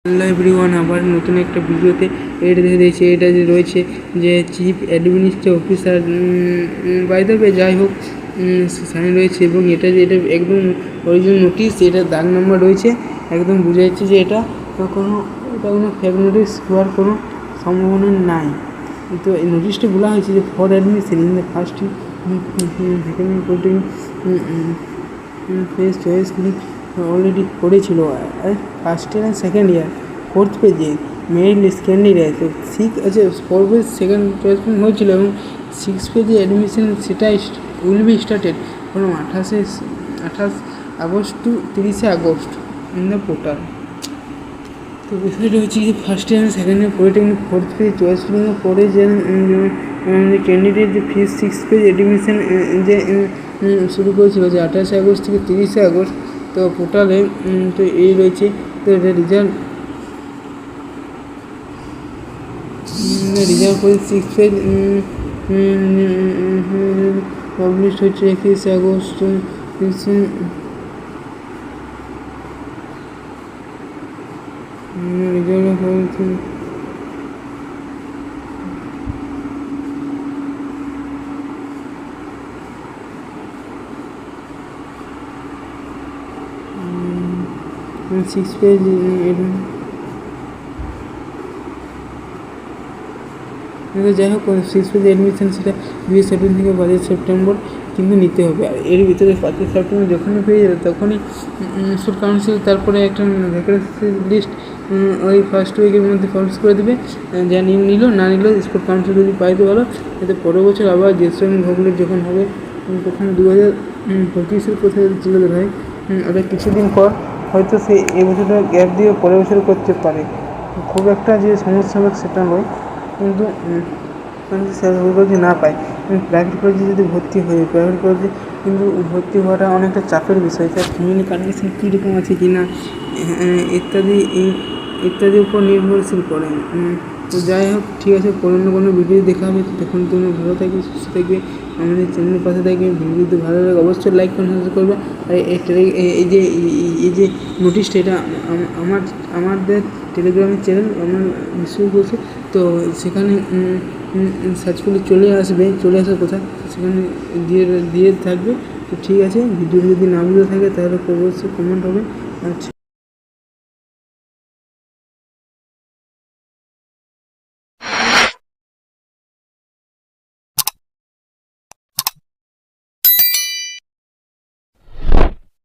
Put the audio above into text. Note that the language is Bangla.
হ্যালো এভরিওয়ান, আবার নতুন একটা ভিডিওতে এটা দেখে দিয়েছি। এটা যে রয়েছে যে chief administrative officer by the way, যাই হোক, সাইন রয়েছে এবং এটা একদম অরিজিনাল নোটিশ, এটা দাগ নাম্বার রয়েছে, একদম বোঝা যাচ্ছে যে এটা কোনো ফেক নোটিশ হওয়ার কোনো সম্ভাবনা নাই। তো এই নোটিশটা বলা হয়েছে যে for admission in the first phase চয়েসগুলি অলরেডি করেছিল first year and second year 4th পেজে মেরিট লিস্ট ক্যান্ডিডেট আছে। 4 পেজ সেকেন্ড চয়েস হয়েছিল এবং 6 পেজে অ্যাডমিশন সেটা উইল বি স্টার্টেড কোনো 28 August to 30 August in the portal. তো বিষয়টা হচ্ছে যে first year second year polytechnic 4th phase choice ফিলিংয়ের পরে যে ক্যান্ডিডেট যে ফিজ 6 পেজ অ্যাডমিশন যে শুরু করেছিল যে 28 আগস্ট থেকে 30 আগস্ট। তো পোর্টালে তো এই রয়েছে। তো এটা রেজাল্ট করে 6 পেজ পাবলিশ হচ্ছে 21 আগস্ট। রেজাল্ট হয়েছে 6 পেজ। যাই হোক, 6 পেজ অ্যাডমিশন সেটা 20 সেপ্টেম্বর থেকে 22 সেপ্টেম্বর কিন্তু নিতে হবে। আর এর ভিতরে 25 সেপ্টেম্বর যখনই পেয়ে যাবে তখনই স্কুল কাউন্সিল তারপরে একটা ভ্যাকেন্সি লিস্ট ওই ফার্স্ট উইকের মধ্যে পাবলিশ করে দেবে। যা নিল না নিল স্কুল কাউন্সিল যদি পাইতে ভালো, যাতে পরের বছর আবার জ্যেষ্ঠ ভূগোলের যখন হবে তখন 2025-এর কোথায় তুলে ধরা হয়। ওটা কিছুদিন পর হয়তো সে এই বছরটা গ্যাপ দিয়ে পরের বছর করতে পারে। খুব একটা যে সমস্যা হবে সেটা নয়, কিন্তু সরকারি কলেজে না পায়, প্রাইভেট কলেজে যদি ভর্তি হয়, প্রাইভেট কলেজে কিন্তু ভর্তি হওয়াটা অনেকটা চাপের বিষয়। তার ফ্যামিলি কন্ডিশন কীরকম আছে কি না ইত্যাদির উপর নির্ভরশীল করে। তো যাই হোক, ঠিক আছে, কোনো ভিডিও দেখা হবে। তখন তুমি ভালো থাকবে, সুস্থ থাকবে, আমাদের চ্যানেলের পাশে থাকবে। ভিডিও যদি ভালো লাগে অবশ্যই লাইক করে সাবস্ক্রাইব করবে। আর এই যে নোটিশটা, এটা আমাদের টেলিগ্রামের চ্যানেল আমার রিসিভ করছে। তো সেখানে সার্চ করলে চলে আসার কথা, সেখানে দিয়ে থাকবে। তো ঠিক আছে, ভিডিও যদি না বুঝে থাকে তাহলে অবশ্যই কমেন্ট হবে। আচ্ছা।